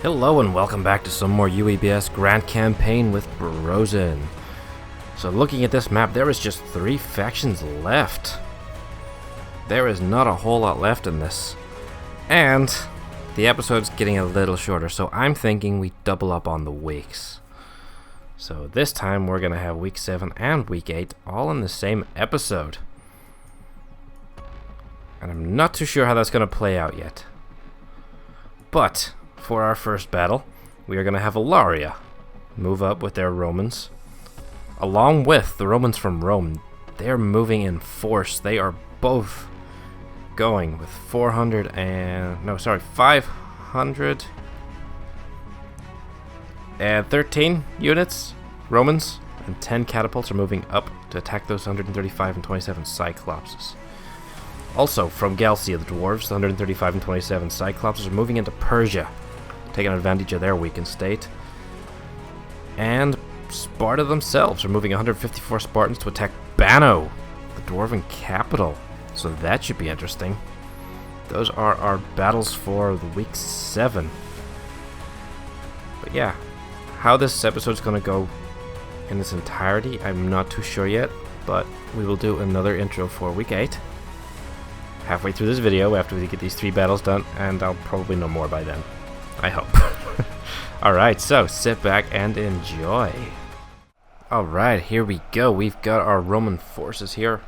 Hello and welcome back to some more UEBS Grand Campaign with Brozen. So looking at this map, there is just 3 factions left. There is not a whole lot left in this. And the episode's getting a little shorter, so I'm thinking we double up on the weeks. So this time we're going to have week 7 and week 8 all in the same episode. And I'm not too sure how that's going to play out yet. But for our first battle, we are going to have Ilaria move up with their Romans. Along with the Romans from Rome, they're moving in force. They are both going with 513 units, Romans, and 10 catapults are moving up to attack those 135 and 27 Cyclopses. Also, from Galcia, the dwarves, the 135 and 27 Cyclopses are moving into Persia, taking advantage of their weakened state. And Sparta themselves are moving 154 Spartans to attack Bano, the dwarven capital. So that should be interesting. Those are our battles for the week 7. But yeah, how this episode's going to go in its entirety, I'm not too sure yet. But we will do another intro for week 8. Halfway through this video after we get these 3 battles done, and I'll probably know more by then. I hope. Alright, so sit back and enjoy. Alright, here we go. We've got our Roman forces here,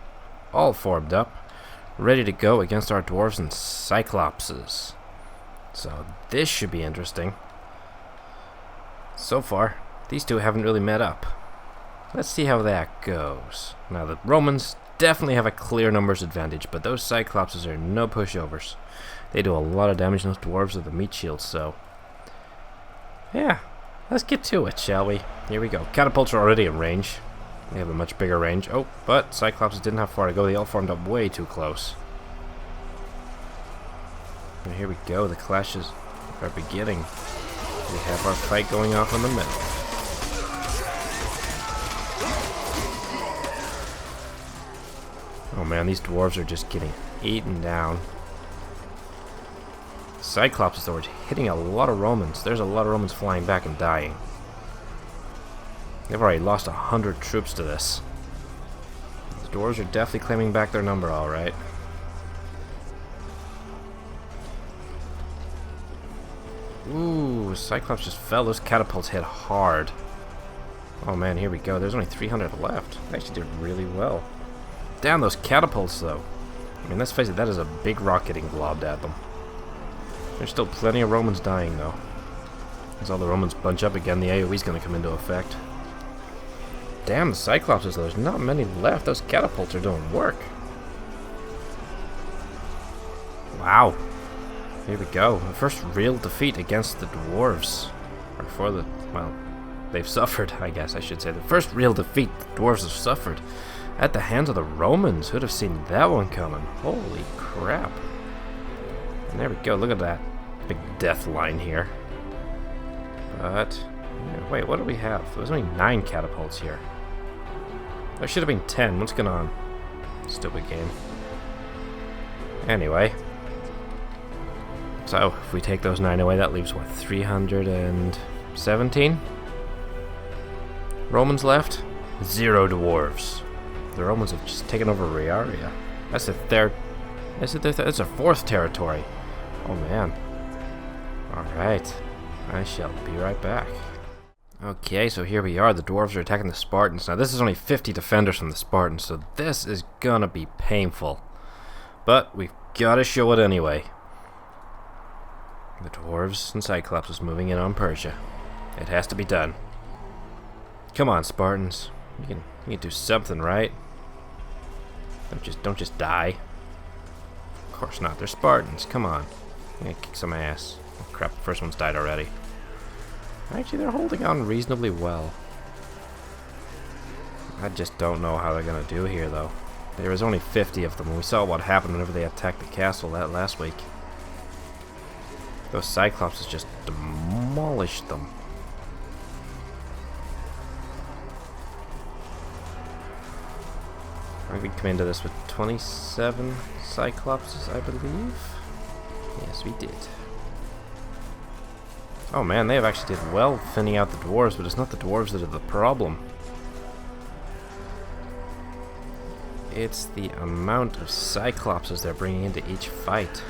all formed up, ready to go against our dwarves and Cyclopses. So this should be interesting. So far, these two haven't really met up. Let's see how that goes. Now, the Romans definitely have a clear numbers advantage, but those Cyclopses are no pushovers. They do a lot of damage to those dwarves with the meat shields, so yeah, let's get to it, shall we? Here we go. Catapults are already in range. They have a much bigger range. Oh, but Cyclopses didn't have far to go. They all formed up way too close. And here we go. The clashes are beginning. We have our fight going off in the middle. Oh man, these dwarves are just getting eaten down. Cyclopses, though, are hitting a lot of Romans. There's a lot of Romans flying back and dying. They've already lost 100 troops to this. The dwarves are definitely claiming back their number, alright. Ooh, Cyclops just fell. Those catapults hit hard. Oh man, here we go. There's only 300 left. They actually did really well. Damn, those catapults, though. I mean, let's face it, that is a big rock getting globbed at them. There's still plenty of Romans dying, though. As all the Romans bunch up again, the AoE's going to come into effect. Damn, the Cyclopses, though. There's not many left. Those catapults are doing work. Wow. Here we go. The first real defeat against the dwarves. Or for the... well, they've suffered, I guess I should say. The first real defeat the dwarves have suffered at the hands of the Romans. Who'd have seen that one coming? Holy crap. And there we go, look at that big death line here. But, yeah, wait, what do we have? There's only 9 catapults here. There should have been 10. What's going on? Stupid game. Anyway. So, if we take those 9 away, that leaves, what, 317? Romans left? 0 dwarves. The Romans have just taken over Riaria. That's the third. It's a 4th territory. Oh man. Alright. I shall be right back. Okay, so here we are. The dwarves are attacking the Spartans. Now this is only 50 defenders from the Spartans, so this is gonna be painful. But we've gotta show it anyway. The dwarves and Cyclopses moving in on Persia. It has to be done. Come on, Spartans. You can do something, right? Don't just die. Of course not. They're Spartans. Come on. I'm gonna kick some ass. Oh crap, the first one's died already. Actually, they're holding on reasonably well. I just don't know how they're gonna do here, though. There was only 50 of them, and we saw what happened whenever they attacked the castle last week. Those Cyclopses just demolished them. We come into this with 27 Cyclopses, I believe. Yes, we did. Oh man, they have actually did well thinning out the dwarves, but it's not the dwarves that are the problem. It's the amount of Cyclopses they're bringing into each fight.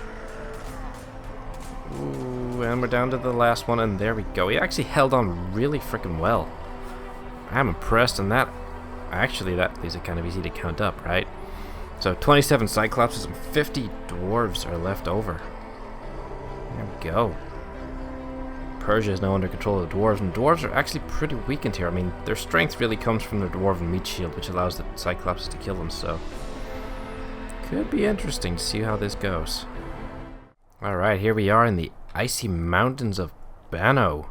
Ooh, and we're down to the last one, and there we go. He actually held on really freaking well. I'm impressed, and that leaves it kind of easy to count up, right? So 27 Cyclopses and 50 dwarves are left over. There we go. Persia is now under control of the dwarves, and dwarves are actually pretty weakened here. I mean, their strength really comes from their dwarven meat shield, which allows the Cyclopses to kill them, so could be interesting to see how this goes. Alright, here we are in the icy mountains of Bano.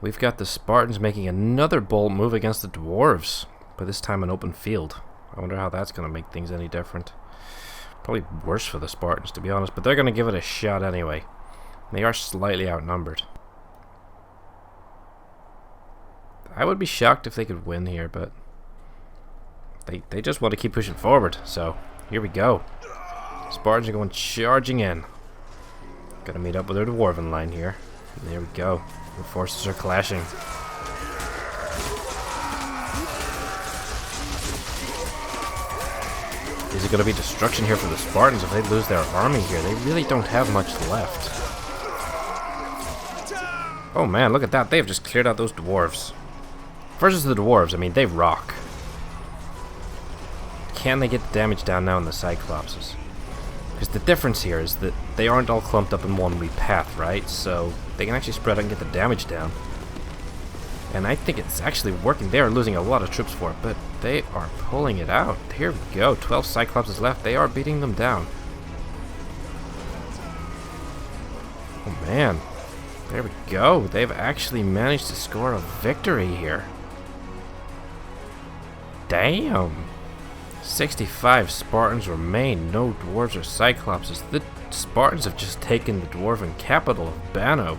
We've got the Spartans making another bold move against the dwarves, but this time an open field. I wonder how that's going to make things any different. Probably worse for the Spartans, to be honest, but they're going to give it a shot anyway. They are slightly outnumbered. I would be shocked if they could win here, but they just want to keep pushing forward, so here we go. Spartans are going charging in. Gotta meet up with their dwarven line here. And there we go. The forces are clashing. Is it going to be destruction here for the Spartans if they lose their army here? They really don't have much left. Oh man, look at that. They've just cleared out those dwarves. Versus the dwarves, I mean, they rock. Can they get the damage down now in the Cyclopses? Because the difference here is that they aren't all clumped up in one wee path, right? So they can actually spread out and get the damage down. And I think it's actually working. They are losing a lot of troops for it, but they are pulling it out. Here we go. 12 Cyclopses left. They are beating them down. Oh, man. There we go. They've actually managed to score a victory here. Damn. 65 Spartans remain. No dwarves or Cyclopses. The Spartans have just taken the dwarven capital of Bano.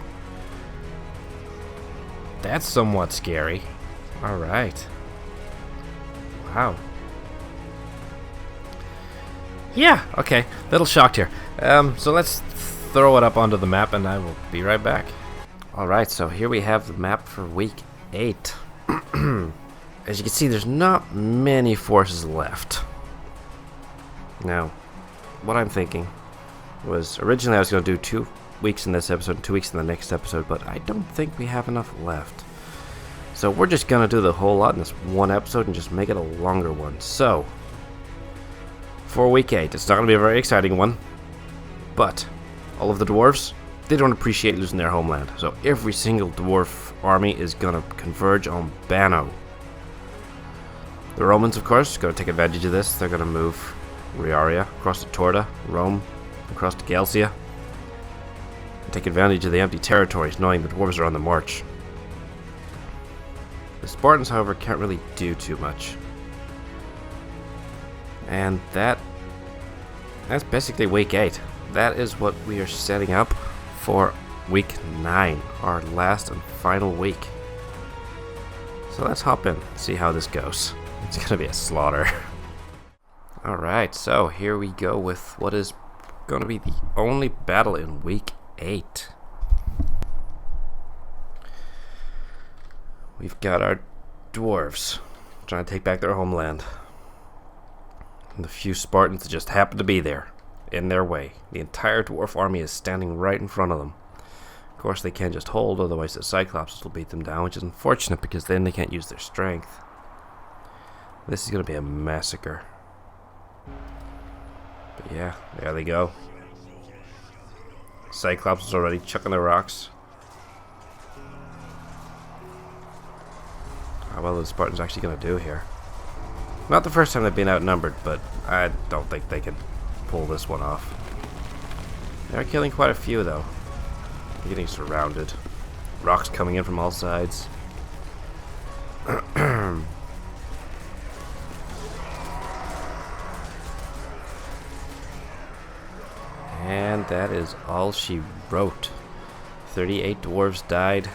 That's somewhat scary. Alright. Wow. Yeah, okay. Little shocked here. So let's throw it up onto the map and I will be right back. Alright, so here we have the map for week 8. As you can see, there's not many forces left. Now, what I'm thinking was, originally I was going to do 2 weeks in this episode and 2 weeks in the next episode, but I don't think we have enough left. So we're just going to do the whole lot in this one episode and just make it a longer one. So, for week 8, it's not going to be a very exciting one, but all of the dwarves, they don't appreciate losing their homeland. So every single dwarf army is going to converge on Bano. The Romans, of course, are going to take advantage of this. They're going to move Riaria across to Torda, Rome, across to Galcia, and take advantage of the empty territories, knowing the dwarves are on the march. The Spartans, however, can't really do too much. And that's basically week 8. That is what we are setting up for week 9, our last and final week. So let's hop in, see how this goes. It's gonna be a slaughter. Alright, so here we go with what is gonna be the only battle in week 8. We've got our dwarves trying to take back their homeland. And the few Spartans that just happen to be there, in their way. The entire dwarf army is standing right in front of them. Of course, they can't just hold, otherwise the Cyclopses will beat them down, which is unfortunate because then they can't use their strength. This is going to be a massacre. But yeah, there they go. Cyclops is already chucking the rocks. How well are the Spartans actually going to do here? Not the first time they've been outnumbered, but I don't think they can pull this one off. They're killing quite a few, though. They're getting surrounded. Rocks coming in from all sides. And that is all she wrote. 38 dwarves died.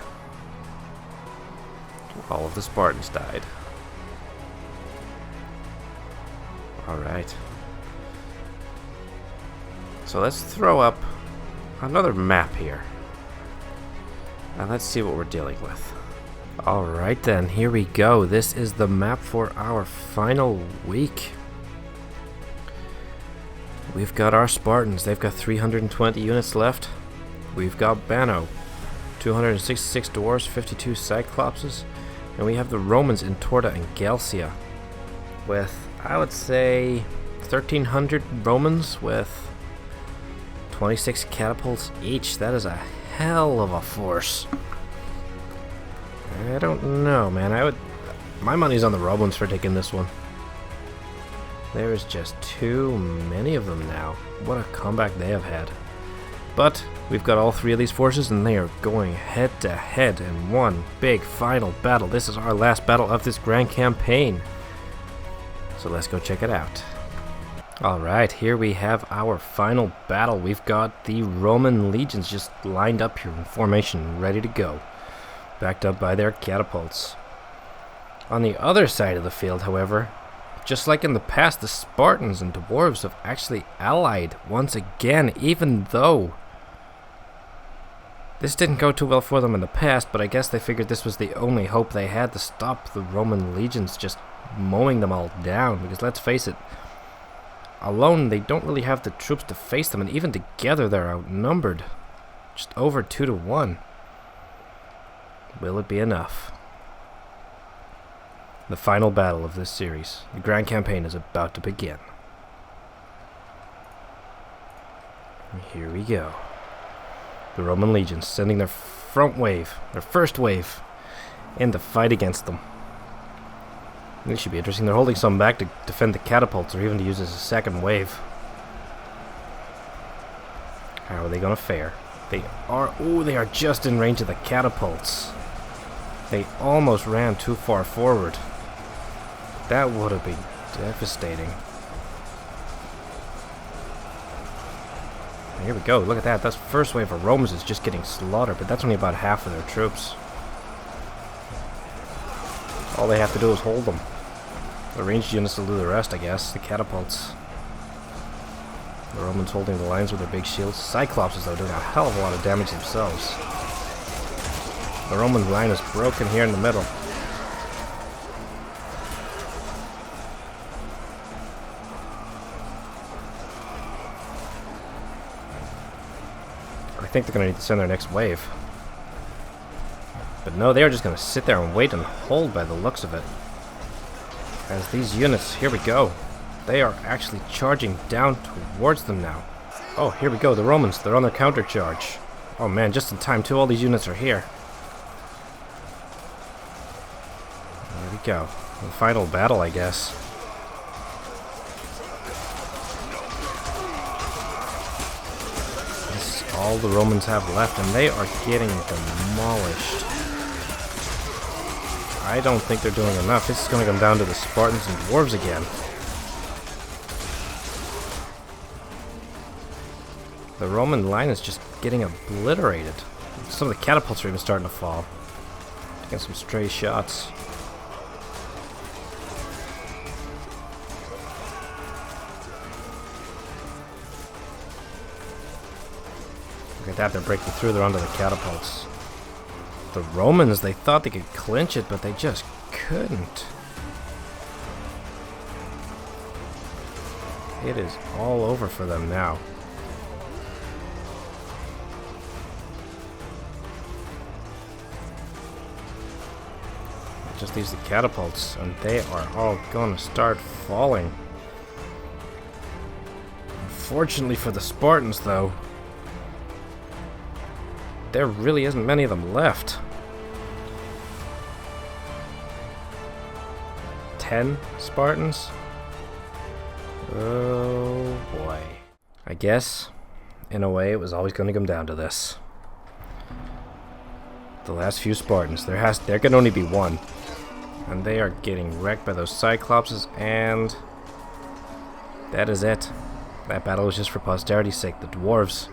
All of the Spartans died. Alright. So let's throw up another map here. Let's see what we're dealing with. Alright then, here we go. This is the map for our final week. We've got our Spartans. They've got 320 units left. We've got Bano, 266 dwarves, 52 cyclopses. And we have the Romans in Torda and Galcia with, I would say, 1,300 Romans with 26 catapults each. That is a hell of a force. I don't know, man. My money's on the Romans for taking this one. There's just too many of them now. What a comeback they have had. But we've got all three of these forces, and they are going head to head in one big final battle. This is our last battle of this grand campaign. So let's go check it out. Alright, here we have our final battle. We've got the Roman legions just lined up here in formation, ready to go, backed up by their catapults. On the other side of the field, however, just like in the past, the Spartans and dwarves have actually allied once again, even though this didn't go too well for them in the past, but I guess they figured this was the only hope they had to stop the Roman legions just mowing them all down, because let's face it, alone they don't really have the troops to face them, and even together they're outnumbered, just over 2 to 1. Will it be enough? The final battle of this series. The grand campaign is about to begin. And here we go. The Roman legions sending their front wave, their first wave, in to fight against them. This should be interesting. They're holding some back to defend the catapults, or even to use as a second wave. How are they going to fare? They are just in range of the catapults. They almost ran too far forward. That would have been devastating. And here we go. Look at that. That first wave of Romans is just getting slaughtered, but that's only about half of their troops. All they have to do is hold them. The ranged units will do the rest, I guess. The catapults. The Romans holding the lines with their big shields. Cyclopses, though, doing a hell of a lot of damage themselves. The Roman line is broken here in the middle. I think they're going to need to send their next wave. But no, they are just going to sit there and wait and hold by the looks of it. As these units, here we go. They are actually charging down towards them now. Oh, here we go, the Romans, they're on their counter charge. Oh man, just in time too, all these units are here. There we go. The final battle, I guess. This is all the Romans have left, and they are getting demolished. I don't think they're doing enough. This is going to come down to the Spartans and dwarves again. The Roman line is just getting obliterated. Some of the catapults are even starting to fall. Taking some stray shots. Look at that, they're breaking through, they're onto the catapults. The Romans, they thought they could clinch it, but they just couldn't. It is all over for them now. Just these the catapults, and they are all going to start falling. Unfortunately for the Spartans, though, there really isn't many of them left. 10 Spartans? Oh boy. I guess, in a way, it was always going to come down to this. The last few Spartans, there can only be one. And they are getting wrecked by those Cyclopses, and that is it. That battle was just for posterity's sake. The dwarves,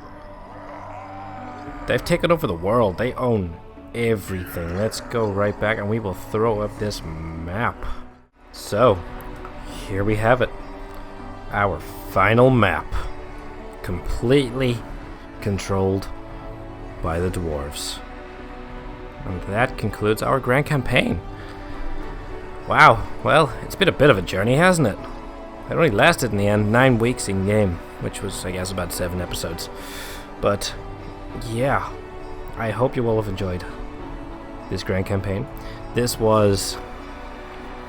they've taken over the world. They own everything. Let's go right back, and we will throw up this map. So, here we have it. Our final map. Completely controlled by the dwarves. And that concludes our grand campaign. Wow, well, it's been a bit of a journey, hasn't it? It only lasted in the end 9 weeks in game, which was, I guess, about 7 episodes. But, yeah, I hope you all have enjoyed this grand campaign. This was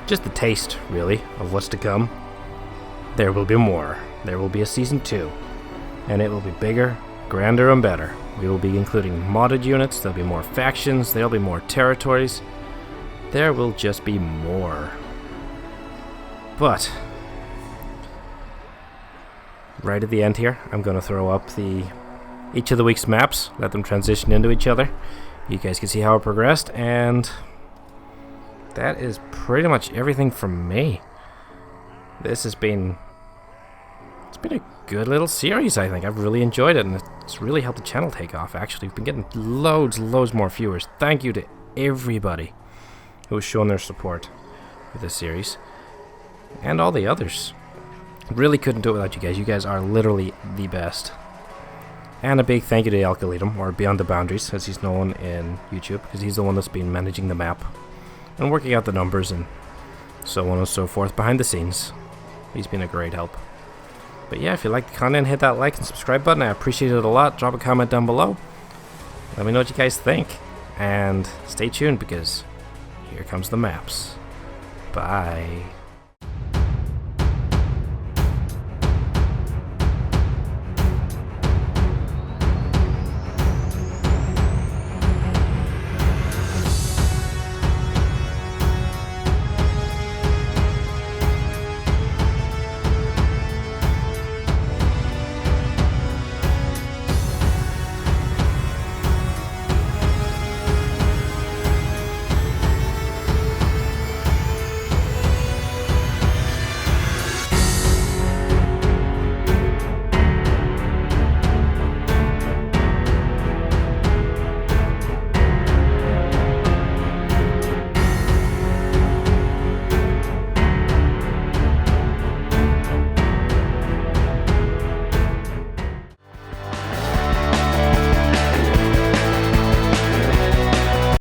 just the taste, really, of what's to come. There will be more. There will be a season 2, and it will be bigger, grander, and better. We will be including modded units, there'll be more factions, there'll be more territories. There will just be more. But right at the end here, I'm going to throw up each of the week's maps, let them transition into each other. You guys can see how it progressed, and that is pretty much everything from me. It's been a good little series, I think. I've really enjoyed it, and it's really helped the channel take off, actually. We've been getting loads more viewers. Thank you to everybody who has shown their support for this series, and all the others. Really couldn't do it without you guys. You guys are literally the best. And a big thank you to Alkalitum, or Beyond the Boundaries, as he's known in YouTube, because he's the one that's been managing the map and working out the numbers and so on and so forth behind the scenes. He's been a great help. But yeah, if you like the content, hit that like and subscribe button. I appreciate it a lot. Drop a comment down below. Let me know what you guys think. And stay tuned, because here comes the maps. Bye.